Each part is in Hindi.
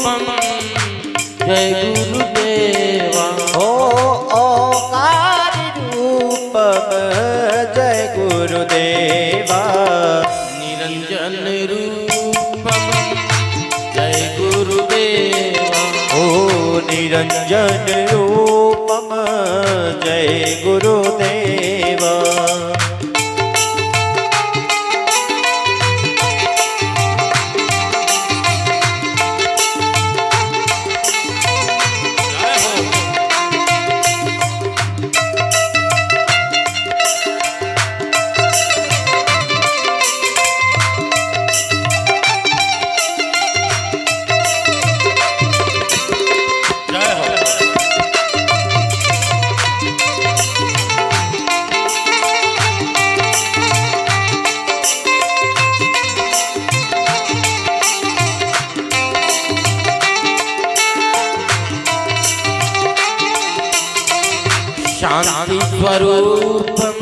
रूपम जय गुरुदेवा। ओंकार रूपम जय गुरुदेवा। निरंजन रूपम जय गुरुदेवा। ओ निरंजन रूपम जय गुरुदेवा। शांति स्वरूपम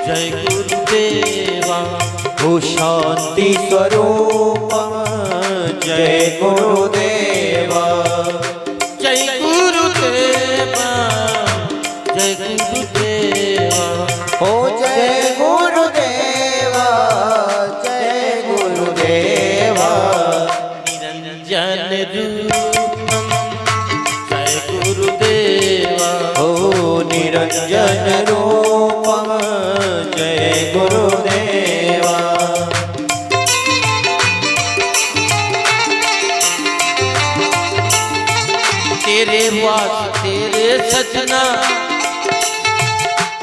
जय गुरुदेवा। ओ शांति स्वरूपम जय गुरुदेवा। जय गुरुदेवा जय गुरुदेवा। ओ जय गुरुदेवा जय गुरुदेवा। निरंजन रूपम जय गुरुदेवा। ओ निरंजन रूपम जय गुरुदेवा। तेरे वास तेरे सजना,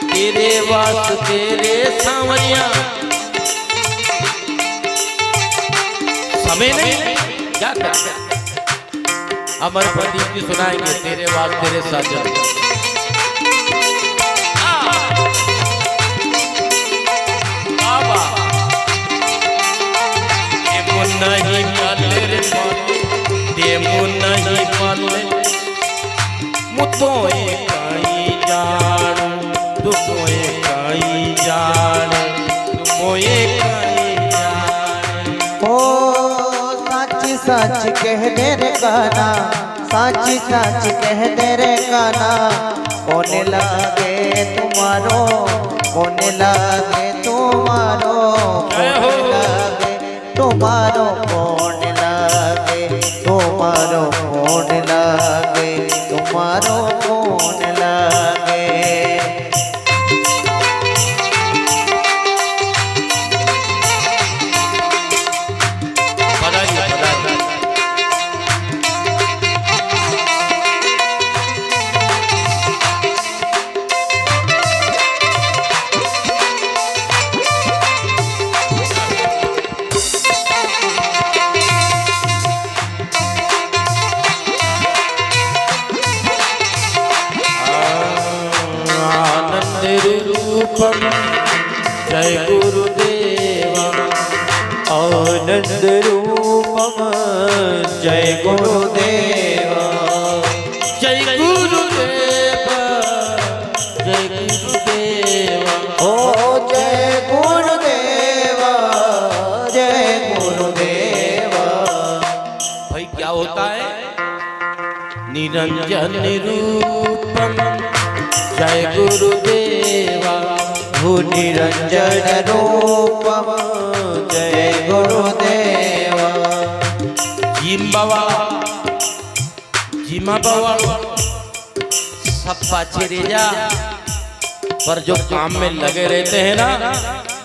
तेरे वास तेरे सांवरिया। समय नहीं क्या करते अमर प्रदीप जी सुनाएंगे तेरे वास तेरे सजना। नहीं पाले रे देमु नहीं पाले मुतोए काई जान तुमोए काई जान तुमोए काई जान। ओ सच सच कहने रे गाना, सच सच कहने रे गाना। कोने लागे तुम्हारो, कोने लागे तुम्हारो, कोने लागे तुम्हारो, कोने लागे तुम्हारो, कोने लागे तुम्हारो, कोने लागे। रूपम जय गुरुदेवा। आनंद रूपम जय गुरुदेवा। जय गुरुदेवा जय गुरुदेवा। ओ जय गुरुदेवा जय गुरुदेवा। भाई क्या होता है? निरंजन रूपम जय गुरुदेवा। हो निरंजन रूपम जय गुरुदेवा। जिम बाबा जिमा बाबा सब पाछे रह जा, पर जो काम में लगे रहते हैं ना,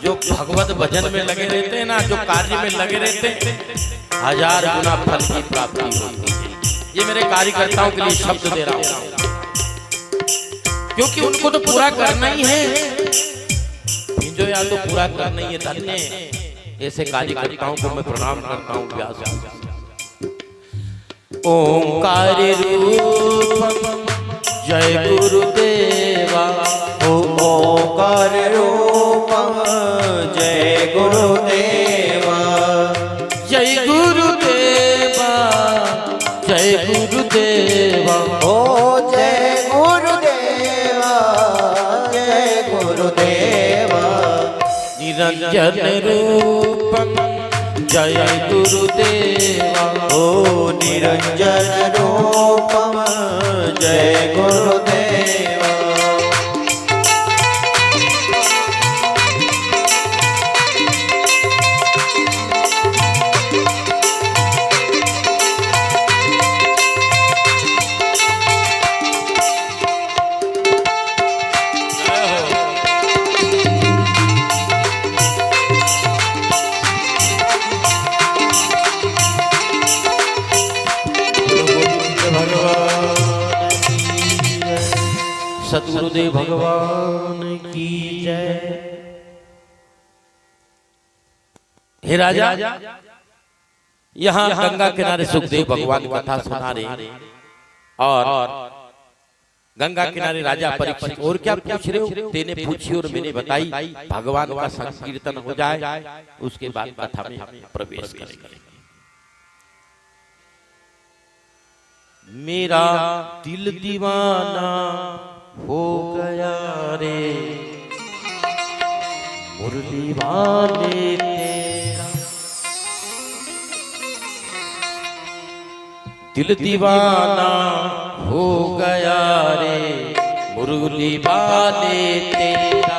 जो भगवत भजन में लगे रहते हैं ना, जो कार्य में लगे रहते हैं, 1000 गुना फल की प्राप्ति होती है। ये मेरे कार्यकर्ताओं के लिए शब्द दे रहा हूँ, क्योंकि उनको तो पूरा करना ही है, जो या तो पूरा करना ही है। धन्य ऐसे कार्यकर्ताओं को मैं प्रणाम करता हूँ। व्यास ओंकार रूपम जय गुरुदेवा। ओंकार रूपम जय गुरुदेवा। जय गुरुदेवा जय गुरुदेवा। ओ जय गुरुदेवा जय गुरुदेवा। निरंजन रूपम जय गुरुदेवा। ओ निरंजन रूपम जय गुरुदेव। सतगुरुदेव भगवान की जय। हे राजा, यहाँ गंगा किनारे सुखदेव भगवान की कथा सुना रहे और गंगा किनारे राजा परीक्षित और क्या पूछ रहे हो? तेने पूछी और मैंने बताई। भगवान का संकीर्तन हो जाए उसके बाद कथा में प्रवेश करेंगे। मेरा दिल दीवाना हो गया रे मुरली वाले तेरा, दिल दीवाना हो गया रे मुरली वाले तेरा।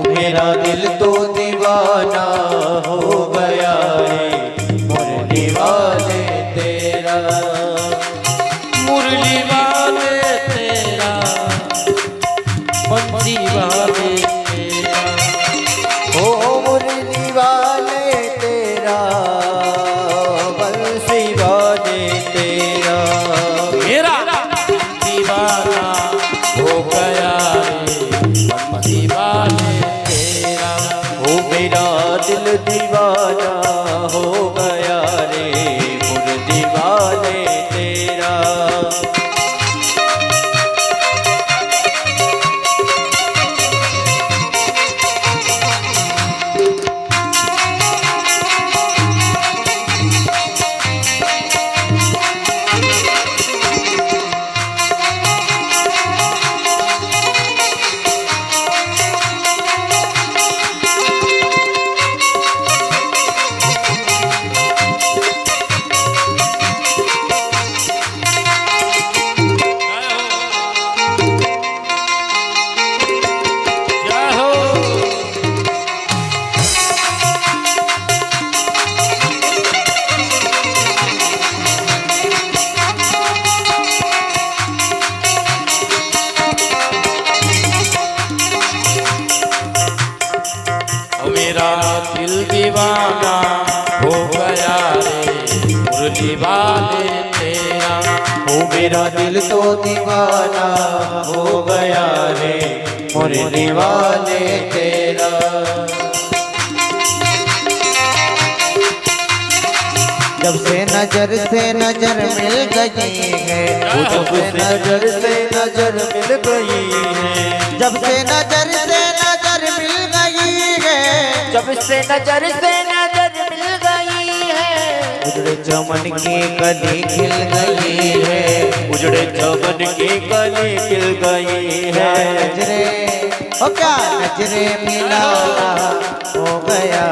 मेरा दिल तो दीवाना हो गया रे मुरली वाले तेरा। मुरली वाले तेरा, बंसी वाले तेरा, ओ मुरली वाले तेरा, बंसी वाले तेरा। मेरा दीवाना हो गया रे बंसी वाले तेरा। ओ मेरा दिल दीवाना हो गया रे मुरली वाले तेरा। मेरा दिल दीवाना हो गया रे मुरली वाले तेरा। ओ मेरा दिल तो दीवाना हो गया रे मुरली वाले तेरा। जब से नजर मिल गई है, जब से नजर मिल गई है, जब से नजर मिल गई है, जब से नजर मिल गई है। उजड़े चमन की कली खिल गई है, उजड़े चमन की कली खिल गई है। नजरे ओ क्या नजरे मिलाना हो गया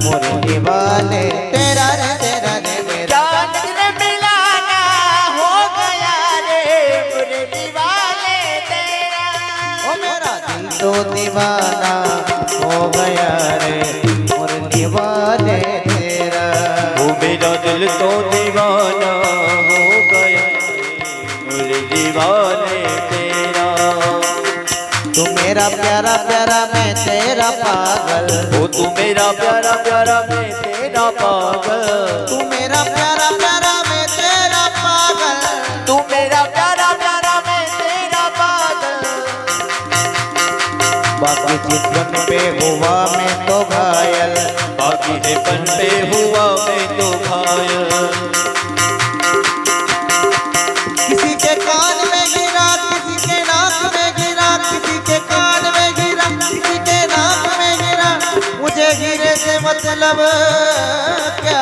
मुरली वाले तेरा रे तेरा रे मेरा। नजरे मिलाना हो गया रे मुरली वाले तेरा। ओ मेरा दिल तो दीवाना हो गया रे मुरली वाले तेरा। ओ मेरा दिल तो दीवाना हो गया मुरली वाले तेरा। तू मेरा प्यारा प्यारा मैं तेरा पागल, ओ तू मेरा प्यारा प्यारा मैं तेरा पागल। तू मेरा प्यारा प्यारा मैं तेरा पागल, तू मेरा प्यारा प्यारा मैं तेरा पागल। बाकी चितवन पे हुआ मैं तो घायल, बाकी चितवन पे हुआ मैं तो घायल। किसी के कान में गिरा, किसी के नाक में गिरा, किसी के कान में गिरा, किसी के नाक में गिरा। मुझे गिरे से मतलब क्या,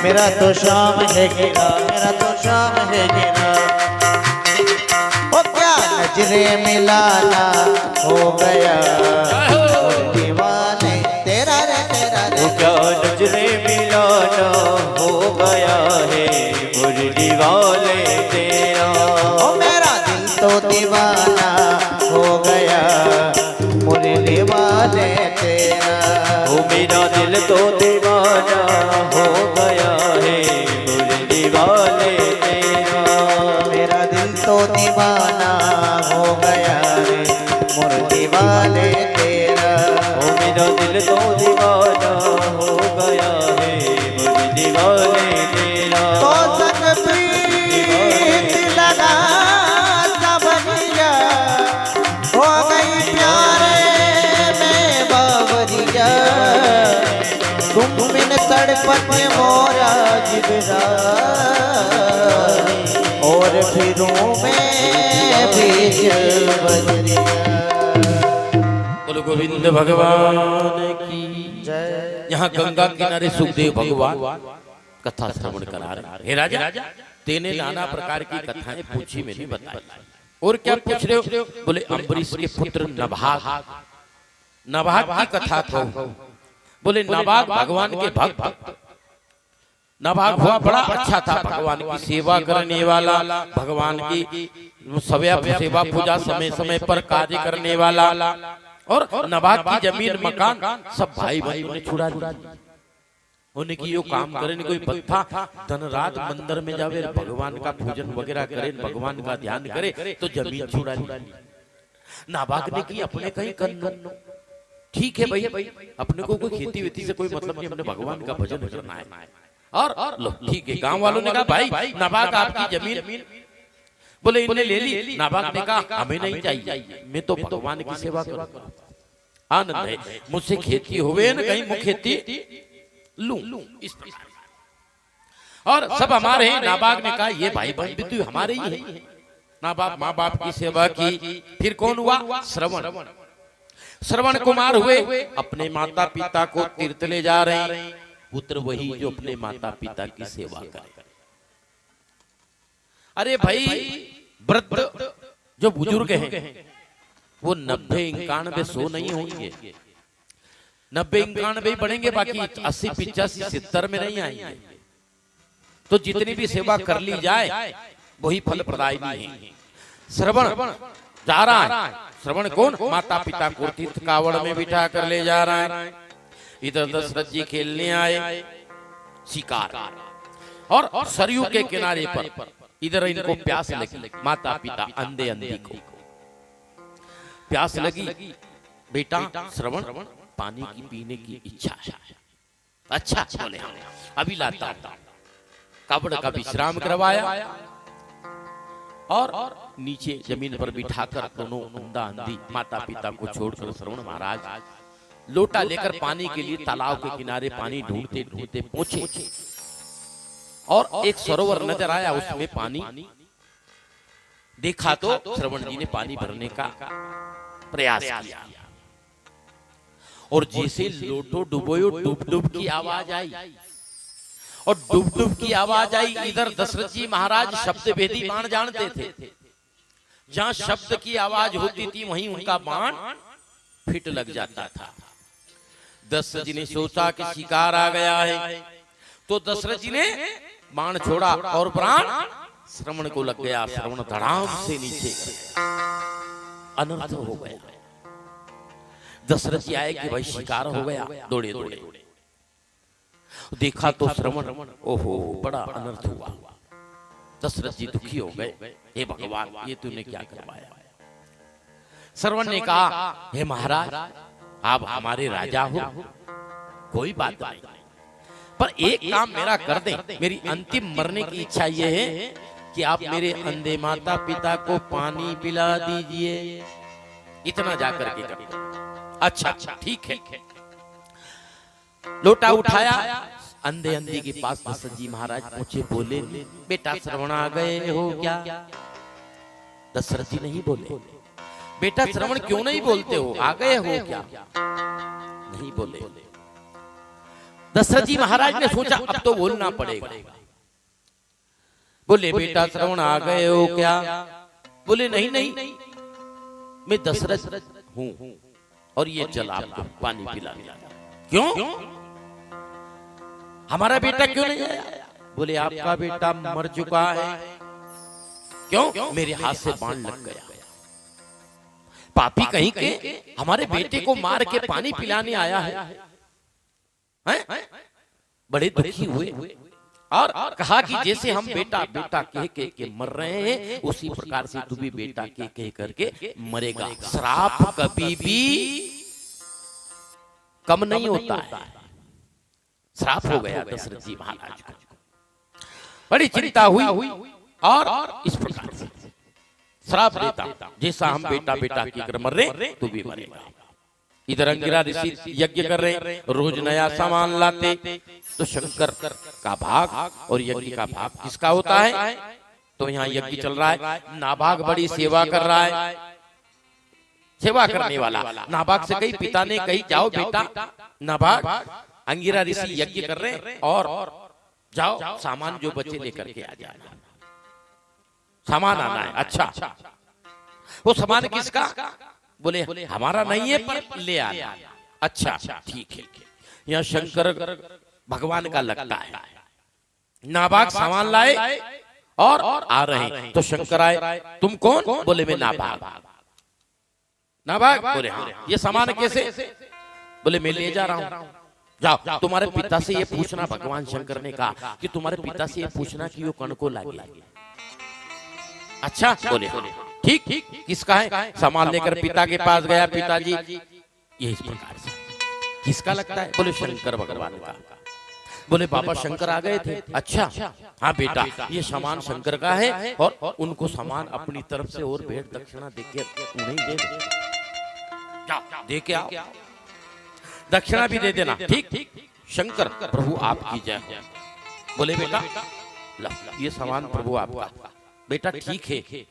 मेरा तो शाम है गिरा, मेरा तो शाम है गिरा। ओ क्या नजरे मिलाना हो गया मुरली वाले तेरा रे तेरा रे। ओ क्या नजरे मिलाना दीवाना हो गया है मुरली वाले तेरा। ओ मेरा दिल तो दीवाना हो गया मुरली वाले तेरा। ओ मेरा दिल तो दीवाना हो गया है मुरली वाले तेरा। मेरा दिल तो दीवाना हो गया रे मुरली वाले तेरा। ओ मेरा दिल तो दीवाना हो गया है मुरली वाले तेरा। तो संग प्रीत लगा सबरिया हो गई प्यारे में बावरिया। तुम बिन तड़पत मोरा जिगरा और फिरूं मैं बीच बजरिया। बोलो गोविंद भगवान की जय। यहाँ गंगा किनारे सुखदेव भगवान कथा श्रवण करा रहे। हे राजा, तेने नाना प्रकार की कथाएं पूछी, मैंने बताई। और क्या पूछ रहे हो? बोले अम्बरीश के पुत्र नभाग की कथा कहो। बोले नभाग भगवान के भक्त। नभाग हुआ बड़ा अच्छा था, भगवान की सेवा करने वाला, भगवान की सेवा पूजा समय समय पर कार्य करने वाला। और नभाग की जमीन मकान सब भाई भाइयों ने छुड़ा दिया। होने की यो काम करे न कोई बत्था दिन रात मंदिर में जावे, भगवान का पूजन वगैरह करे, भगवान का ध्यान करे, तो जमीन छुड़ा ली। नाबाग ने की अपने कहीं करना। ठीक है भाई, अपने को कोई खेती वेती से कोई मतलब नहीं, अपने भगवान का भजन करना है। और लो ठीक है, गांव वालों ने कहा भाई नाबाग आपकी जमीन, बोले इन्हें ले ली। नाबाग ने कहा हमें नहीं चाहिए, मैं तो भगवान की सेवा करूंगा। आनंद है, मुझसे खेती होवे न कहीं मुझे खेती लूं इस प्रकार। और सब हमारे हैं। नाबाग ने कहा ये भाई बहन भी तो हमारे ही है। नाबाग माँ बाप की सेवा की। फिर कौन हुआ? श्रवण कुमार हुए, अपने माता पिता को तीर्थ ले जा रहे हैं। पुत्र वही जो अपने माता पिता की सेवा करे। अरे भाई वृद्ध जो बुजुर्ग हैं वो 90-91-100 नहीं होंगे, 90-91 बढ़ेंगे, बाकी 80-85-70 में नहीं आएंगे। तो जितनी भी सेवा कर ली जाए वही फल प्रदायी है। श्रवण जा रहा है। श्रवण कौन? माता पिता को तीर्थ कावड़ में बिठा कर ले जा रहा है। इधर दशरथ जी खेलने आए शिकार, और सरयू के किनारे पर इधर इनको प्यास लगी। माता पिता अंधे को प्यास लगी। बेटा श्रवण पानी की पीने की इच्छा है। अच्छा बोले हाँ अभी लाता। कावड़ का विश्राम करवाया और नीचे जमीन पर बिठाकर दोनों अंधा अंधी माता पिता को छोड़कर श्रवण महाराज लोटा लेकर पानी के लिए तालाब के किनारे पानी ढूंढते ढूंढते पहुंचे। और एक सरोवर नजर आया, उसमें पानी देखा तो श्रवण जी ने पानी भरने का प्रयास किया। और जैसे लोटो डुबोयो डुब डुब की आवाज आई, और डुब डुब की आवाज आई। इधर दशरथ जी महाराज शब्द भेदी बाण जानते थे। जहां शब्द की आवाज होती थी वहीं उनका बाण फिट लग जाता था। दशरथ जी ने सोचा कि शिकार आ गया है, तो दशरथ जी ने बाण छोड़ा और प्राण श्रवण को लग गया। श्रवण धड़ाम से नीचे अनर्थ हो गया। दशरथ जी आए कि भाई शिकार हो गया, दौड़े दौड़े देखा तो श्रवण, ओहो बड़ा अनर्थ हुआ। दशरथ जी दुखी हो गए, हे भगवान ये तूने क्या करवाया। श्रवण ने कहा हे महाराज आप हमारे राजा हो, कोई बात नहीं, पर एक काम मेरा कर दें। मेरी अंतिम मरने की इच्छा यह है कि आप मेरे अंधे माता पिता को पानी पिला दीजिए। इतना जाकर के कर। अच्छा ठीक है। लोटा उठाया, अंधे अंधे के पास दशरथ जी महाराज पहुंचे। बोले बेटा श्रवण आ गए हो क्या? दशरथ जी नहीं बोले। बेटा श्रवण क्यों नहीं बोलते हो, आ गए हो क्या? नहीं बोले। दशरथ जी महाराज ने सोचा अब तो बोलना पड़ेगा। बोले बेटा श्रवण आ गए हो क्या? बोले नहीं नहीं मैं दशरथ हूं और ये जल आपको पानी पिला दिया। क्यों? हमारा बेटा क्यों नहीं आया? बोले आपका बेटा मर चुका है। क्यों? मेरे हाथ से बाण लग गया। पापी कहीं के हमारे बेटे को मार के पानी पिलाने आया है, हैं? बड़े दुखी हुए और कहा कि जैसे हम बेटा बेटा कह के मर रहे हैं, उसी प्रकार से तू भी बेटा कह करके मरेगा। श्राप कभी भी कम नहीं होता है। श्राप हो गया दशरथ जी महाराज को। बड़ी चिंता हुई और इस प्रकार से श्राप देता, जैसा हम बेटा बेटा कहकर मर रहे तू भी मरेगा। इधर अंगिरा ऋषि यज्ञ कर रहे, रोज नया सामान लाते। तो शंकर का भाग और यज्ञ का भाग किसका होता है? तो यहाँ यज्ञ चल रहा है, नाभाग बड़ी सेवा कर रहा है। सेवा करने वाला नाभाग से कही, पिता ने कही जाओ बेटा नाभाग, अंगिरा ऋषि यज्ञ कर रहे और जाओ सामान जो बचे लेकर के आ जाना, सामान आना है। अच्छा, वो सामान किसका? बोले हमारा नहीं है पर ले आना। अच्छा ठीक है। यहाँ शंकर भगवान का लगता है। नाभाग सामान लाए और आ रहे हैं। तो शंकर आए, तुम कौन? बोले मैं नाभाग। नाभाग बोले हाँ, ये सामान कैसे? बोले मैं ले जा रहा हूँ। जाओ तुम्हारे पिता से ये पूछना, भगवान शंकर ने कहा कि तुम्हारे पिता से ये पूछना कि वो कण को लागे। अच्छा बोले ठीक, किसका है? सामान लेकर पिता के पास गया। पिताजी ये इस प्रकार से किसका लगता है? बोले शंकर भगवान का। बोले बाबा शंकर आ गए थे? अच्छा हाँ बेटा, ये सामान शंकर का है और उनको सामान अपनी तरफ से और भेंट दक्षिणा देके उन्हें दे के आओ, दक्षिणा भी दे देना। ठीक, शंकर प्रभु आपकी जय। बोले बेटा ये सामान प्रभु आपका। बेटा ठीक है,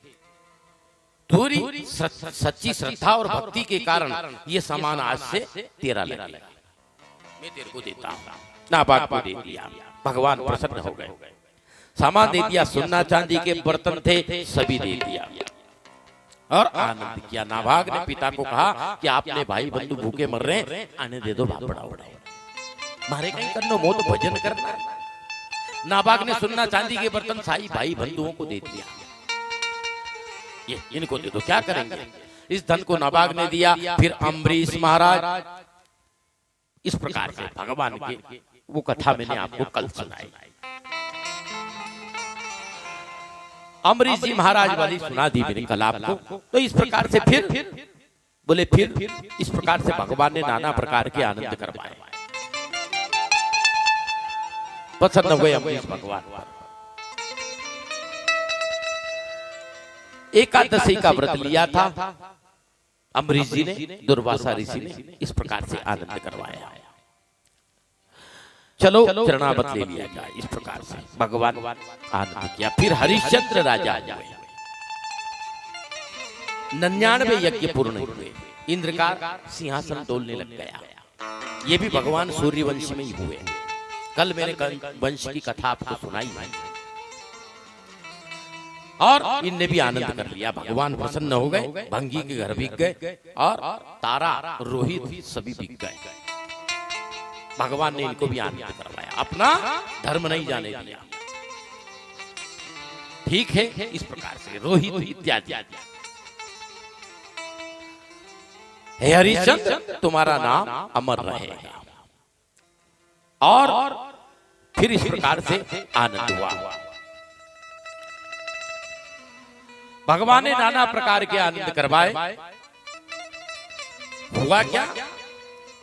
थोड़ी सच्ची श्रद्धा और भक्ति के कारण ये सामान आज से तेरा लगेगा, मैं तेरे को देता हूँ। नाभाग को दे दिया, भगवान प्रसन्न हो गए, सामान दे दिया। सोना चांदी के बर्तन थे सभी दे दिया और आनंद किया। नाभाग ने पिता को कहा कि आपने भाई बंधु भूखे मर रहे हैं, आने दे दो बापड़ा उड़ाओ, मारे कहीं करनो मोह तो भजन करना। नाभाग ने सोना चांदी के बर्तन साई भाई बंधुओं को दे दिया, ये इनको दे दो, क्या करेंगे? इस धन को नाभाग ने दिया। फिर अम्बरीश महाराज, इस प्रकार से भगवान की वो कथा मैंने आपको कल सुनाई। अम्बरीश जी महाराज वाली सुना दी मैंने कल आपको। तो इस प्रकार से फिर बोले फिर इस प्रकार से भगवान ने नाना प्रकार के आनंद करवाए। प्रसन्न हुए अम्बरीश भगवान। एकादशी का व्रत लिया था अम्बरीश जी ने, दुर्वासा ऋषि ने इस प्रकार से आनंद करवाया। चलो चरणामत ले लिया जाए। इस प्रकार से भगवान आनंद किया। फिर हरिश्चंद्र राजा आ जाए, 99 यज्ञ पूर्ण हुए, इंद्र का सिंहासन डोलने लग गया। ये भी भगवान सूर्यवंश में ही हुए। कल मैंने वंश की कथा आपको सुनाई है और इनने भी आनंद कर लिया। भगवान प्रसन्न हो गए, भंगी के घर बिक गए और तारा रोहित सभी बिक गए। भगवान ने इनको भी आनंद करवाया, अपना धर्म नहीं जाने दिया। ठीक है, इस प्रकार से रोहित इत्यादि। हे हरिश्चंद्र तुम्हारा नाम अमर रहेगा। और फिर इस प्रकार से आनंद हुआ। भगवान ने नाना प्रकार के आनंद करवाए। हुआ क्या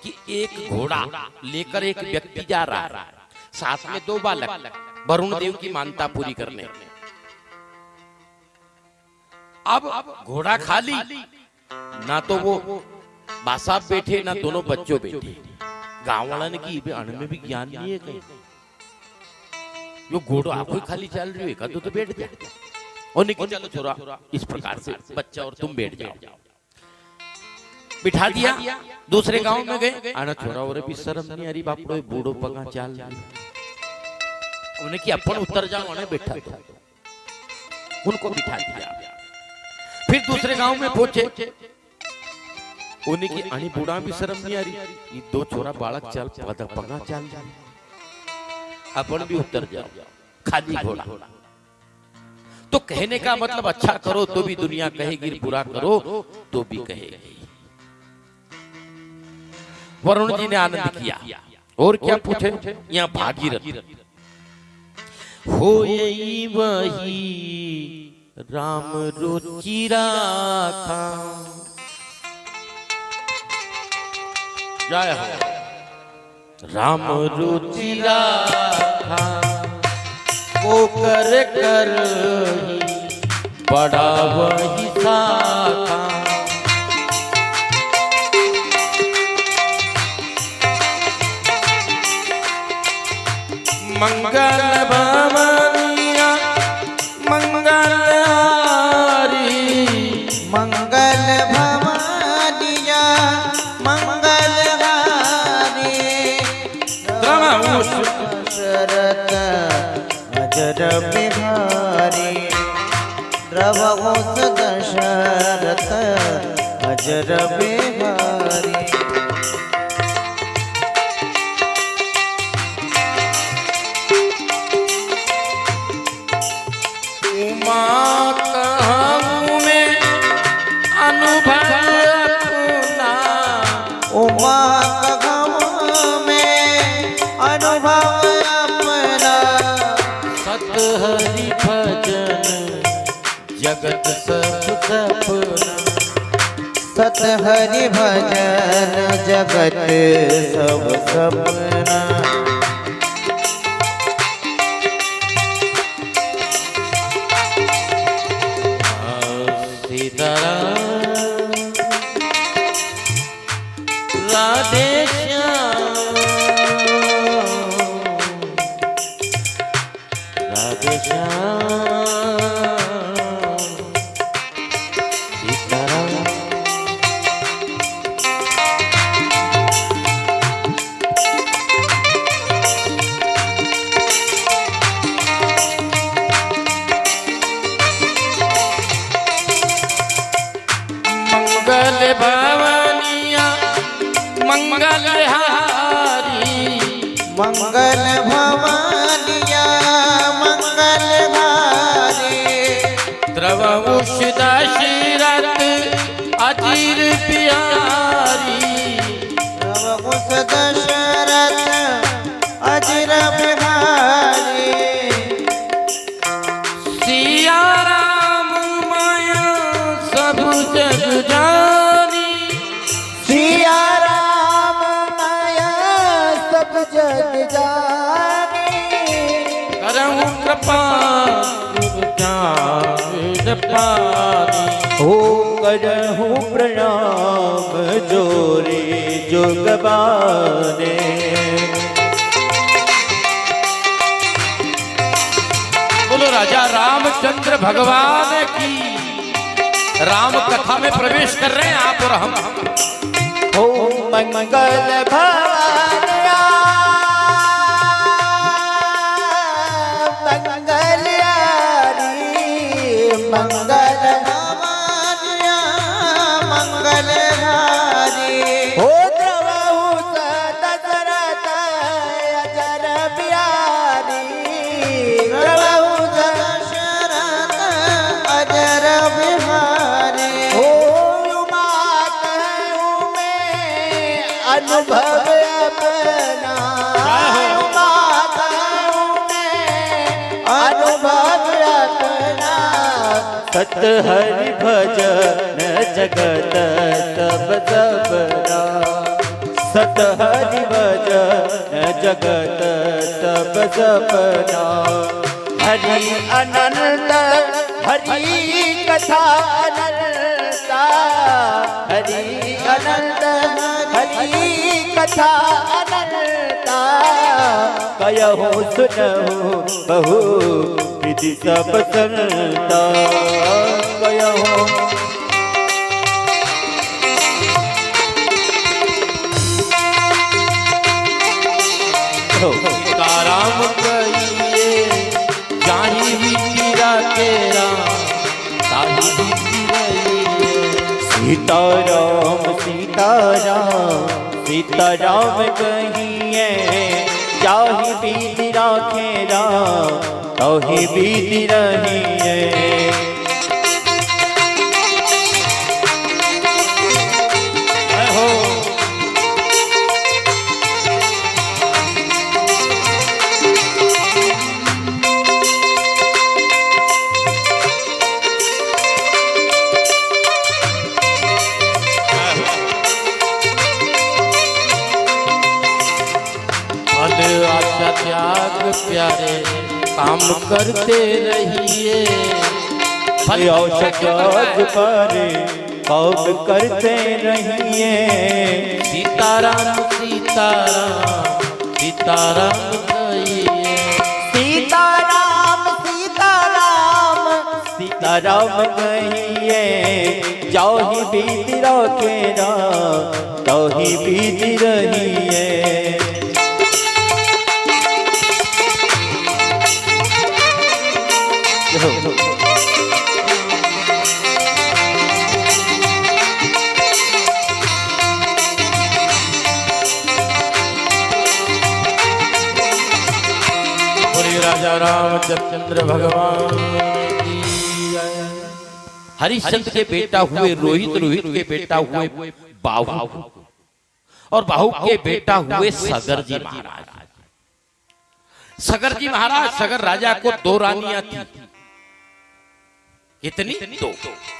कि एक घोड़ा लेकर एक व्यक्ति जा रहा है, साथ में 2 बालक, वरुण देव की मानता पूरी करने। अब घोड़ा खाली, ना तो वो बासाब बैठे ना दोनों बच्चों बैठे। गांव वालन की अण में भी ज्ञान नहीं है कहीं, यो घोड़ा कोई खाली चल रही है, तो बैठ जाए और निकल चलो छोरा, इस प्रकार से बच्चा और तुम बैठ जाओ। बिठा दिया, दूसरे गांव में गए, आना छोरा और भी शर्म नहीं आ रही, बापड़ो बूढ़ो पगा चाल उन्हें कि अपन उतर जाओ, उन्हें बैठा दो, उनको बिठा दिया। फिर दूसरे गांव में पहुंचे, उन्हें की अणी बूढ़ा भी शर्म नहीं आ रही, ये 2 छोरा बालक चाल पगा चाल। अपन भी उतर जाओ, खाली घोड़ा। तो कहने का मतलब अच्छा करो तो भी दुनिया कहेगी, बुरा करो तो भी कहेगी। वरुण जी ने आनंद किया। और क्या पूछे? यहाँ भागीरथ हो यही वही राम रुचि राखा। जय हो। राम रुचि राखा को कर कर बड़ा वही साखा। मंगल भवनिया मंगल हारी, मंगल भवनिया मंगल हारी। दशरथ अजर बिहारी, द्रवहुस दशरथ अजर बिहारी। उमा कहूँ में अनुभव अपना, सत हरि भजन जगत सब सपना। सत हरि भजन जगत सब सपना। राधे श्याम राधे श्याम सीताराम। मंगल भवनिया मंगल हारी, मंगल भवनिया मंगल हारी। द्रवहुष दशरथ अजीर बिहारी। द्रवहुस दशरथ अजर बिहारी। सिया राम माया सब जग जानी। सिया राम माया सब जग जानी। करहु कृपा जान पानी। हो करहु प्रणाम जोरे जोगबाने। बोलो राजा रामचंद्र भगवान की। राम कथा में प्रवेश कर रहे हैं आप और हम। हो मंगल भवनिया मंगल हारी। मंगल भवनिया मंगल हारी। हो द्रवहुस दशरथ अजर बिहारी। द्रवहुस दशरथ अजर बिहारी। हो उमा कहूँ में अनुभव अपना। उमा कहूँ में अनुभव अपना। सत हरि भजन जगत सब सपना। सत हरि भजन जगत सब सपना। हरि अनंत हरि कथा अनंता। हरि अनंत हरि कथा अनंता। कयहु सुनहु बहु विधि सब संता। कयहु ताराम कहिए जाही भी तीरा तेरा ताही भी तीरा। सीताराम सीताराम सीताराम कहिए जाहि बीती राखे रात तोहि बीती रही है। आशा त्याग प्यारे काम करते रहिए। आशा त्याग प्यारे काम करते रहिए। सीताराम सीताराम सीताराम कहिए। सीताराम सीताराम सीताराम कहिए। जाहि बीती राखे रात तोहि बीती रही है। राजा रामचंद्र भगवान की जय। हरिश्चंद्र के बेटा हुए रोहित, रोहित के बेटा हुए बाहु और बाहु के बेटा हुए सगर जी महाराज। सगर जी महाराज, सगर राजा को दो रानियां थी। कितनी? दो,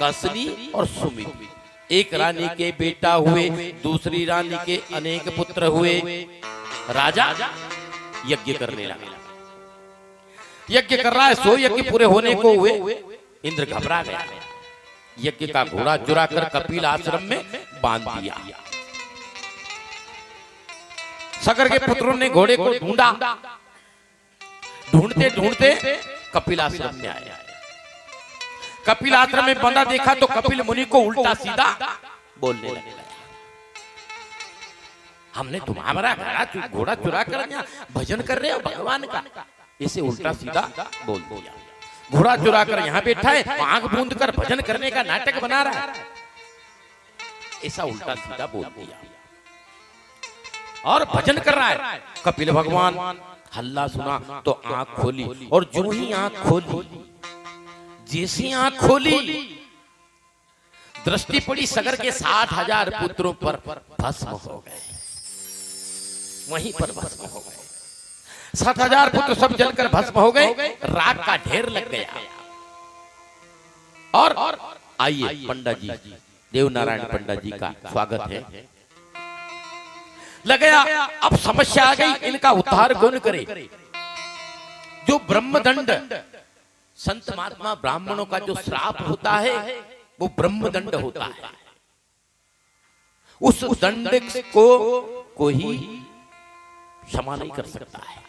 कसनी और सुमित। एक रानी के बेटा हुए, दूसरी रानी के अनेक पुत्र हुए। राजा यज्ञ करने लगा। यज्ञ कर रहा है, सो यज्ञ पूरे होने को हुए इंद्र घबरा गया। यज्ञ का घोड़ा चुरा कर कपिल आश्रम में बांध दिया। सगर के पुत्रों ने घोड़े को ढूंढा। ढूंढते ढूंढते कपिल आश्रम में आया। कपिल आश्रम में बंधा देखा तो कपिल मुनि को उल्टा सीधा बोलने लगा। हमने तुम्हारा घोड़ा चुरा कर यहाँ भजन कर रहे हो भगवान का। इसे उल्टा सीधा बोल दिया। घोड़ा चुरा कर यहाँ बैठा है, आंख बूंद कर भजन करने का नाटक बना रहा है। ऐसा उल्टा सीधा बोल दिया और भजन कर रहा है। कपिल भगवान हल्ला सुना तो आंख खोली और जो ही आंख खोली, जैसी आंख खोली, दृष्टि पड़ी सगर के 60,000 पुत्रों पर भस्म हो गए। वहीं पर भस्म हो गए। 60,000 पुत्र सब जलकर भस्म हो गए। राख का ढेर लग गया। और आइए पंडित जी, देवनारायण पंडित जी का स्वागत है। लग गया। अब समस्या आ गई, इनका उद्धार कौन करे? जो ब्रह्मदंड, संत महात्मा ब्राह्मणों का जो श्राप होता है वो ब्रह्मदंड होता है। उस दंड को कोई क्षमा नहीं कर सकता है।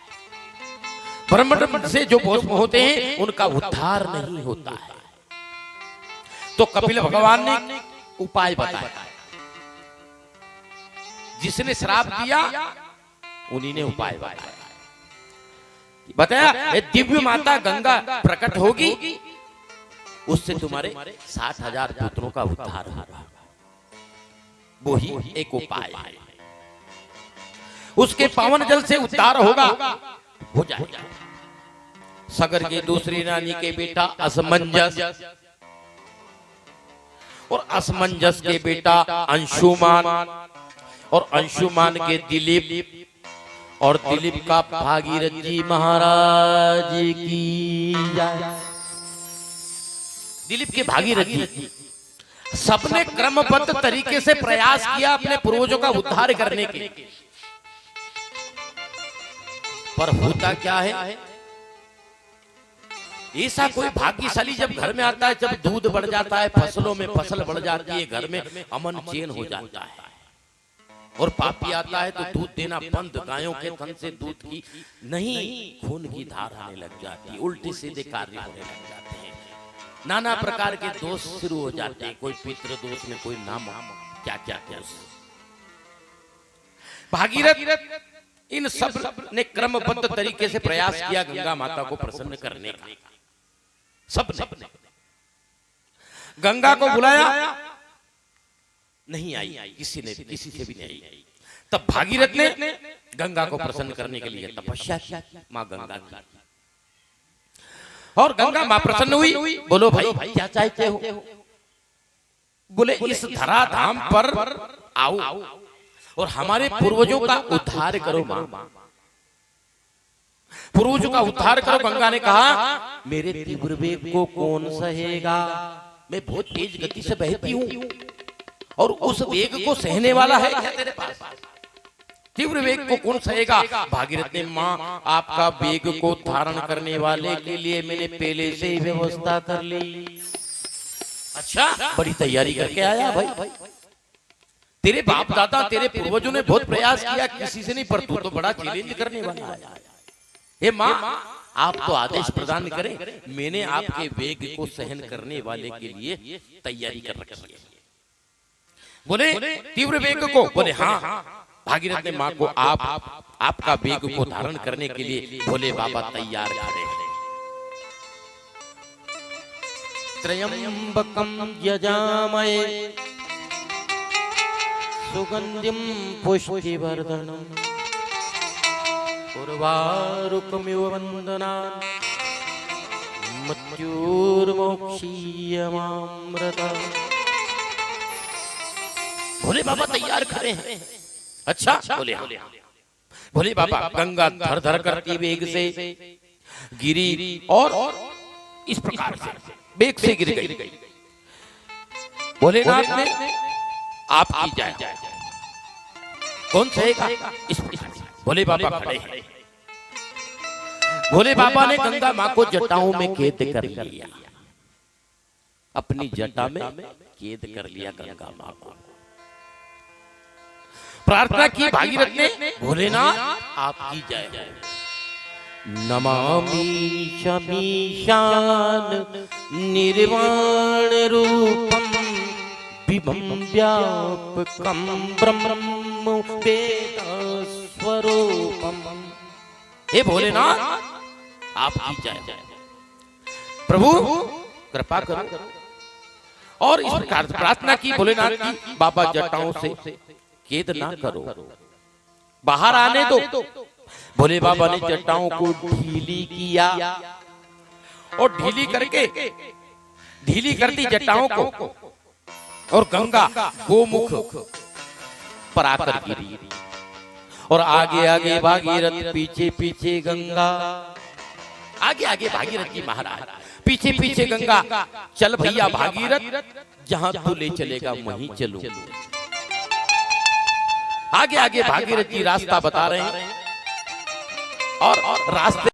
ब्रह्मदंड से जो भस्म होते हैं उनका उद्धार नहीं होता है। तो कपिल भगवान ने उपाय बताया। जिसने श्राप दिया उन्हीं ने उपाय बताया। दिव्य माता गंगा प्रकट होगी, उससे तुम्हारे 60,000 पुत्रों का उद्धार होगा। वो ही एक उपाय है। उसके पावन जल से उद्धार होगा, हो जाएगा। सगर की दूसरी रानी के बेटा असमंजस और असमंजस के बेटा अंशुमान और अंशुमान के दिलीप और दिलीप का भागीरथ जी महाराज की जय। दिलीप के भागीरथ जी सबने क्रमबद्ध तरीके से प्रयास किया अपने पूर्वजों का उद्धार करने के, पर होता क्या है? ऐसा कोई भाग्यशाली जब घर में आता है, जब दूध बढ़ जाता है, फसलों में फसल बढ़ जाती है, घर में अमन चैन हो जाता है। और पापी आता है तो दूध देना बंद, गायों के थन से दूध की नहीं खून की धार आने लग जाती है, उल्टे सीधे कार्य होने लग जाते हैं, नाना प्रकार के दोष शुरू हो जाते हैं। कोई पितृ दोष में, कोई नाम क्या क्या क्या। भागीरथ इन सब ने क्रमबद्ध तरीके से प्रयास किया गंगा माता को प्रसन्न करने का। सब ने गंगा को बुलाया, नहीं आई, किसी से भी नहीं आई। तब भागीरथ ने गंगा को प्रसन्न करने के लिए तपस्या की, माँ गंगा की। और गंगा माँ प्रसन्न हुई। बोलो भाई क्या चाहते हो? बोले इस धराधाम पर आओ और हमारे पूर्वजों का उद्धार करो माँ, पूर्वजों का उद्धार करो। गंगा ने कहा मेरे तीव्र वेग को कौन सहेगा, मैं बहुत तेज गति से बहती हूँ और उस वेग को सहने वाला है क्या तेरे पास? तीव्र वेग को कौन सहेगा? भागीरथ ने माँ आपका वेग को धारण करने वाले के लिए मैंने पहले से ही व्यवस्था कर ली। अच्छा, बड़ी तैयारी करके आया भाई। तेरे बाप दादा तेरे पूर्वजों ने बहुत प्रयास किया, किसी से नहीं, पर तू तो बड़ा चैलेंज करने वाला है। हे माँ आप तो आदेश प्रदान करें, मैंने आपके वेग को सहन करने वाले के लिए तैयारी कर रखी है। बोले तीव्र वेग को? बोले हाँ। भागीरथ ने माँ को आपका वेग को धारण करने के लिए बोले बाबा तैयार खड़े हैं। त्रयंबकम यजामहे सुगंधिम पुष्टिवर्धनम उर्वारुकमिव वंदनान् मृत्युर्मोक्षीयमामृता। भोले बाबा तैयार खड़े हैं। अच्छा, बोले हाँ। भोले बाबा गंगा धर धर करती वेग से गिरी और इस प्रकार से वेग से गिर गई। भोलेनाथ ने आप की जाए कौन सहेगा? इस प्रकार से भोले बाबा खड़े हैं। भोले बाबा ने गंगा माँ को जटाओं में कैद कर लिया, अपनी जटा में कैद कर लिया गंगा माँ को। प्रार्थना की भागीरथ ने भोलेनाथ आपकी जय। नमामि शमीशान निर्वाण रूपम विभम व्यापकम ब्रह्म वेद स्वरूपम। हे भोलेनाथ आपकी जय। प्रभु कृपा करो। और इस प्रकार प्रार्थना की भोलेनाथ की, बाबा जटाओं से कैद ना करो, बाहर आने दो। भोले बाबा ने जटाओं को ढीली किया और ढीली करती जटाओं को और गंगा गोमुख पर आकर गिरी। और आगे आगे भागीरथ, पीछे पीछे गंगा। आगे आगे भागीरथ जी महाराज, पीछे पीछे गंगा। चल भैया भागीरथ, जहां तू ले चलेगा वहीं चलूं। आगे आगे भागीरथ जी रास्ता बता रहे हैं और रास्ते